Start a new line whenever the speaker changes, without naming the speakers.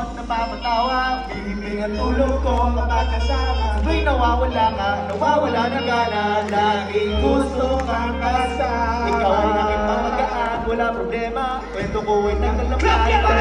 at napapatawa. Bibing ang tulog ko kapag kasama. Tuwing nawawala ka, nawawala na gana. Laging gusto kang kasama. Ikaw ang aking pamagaan, wala problema. Kwento ko ay naglalambay.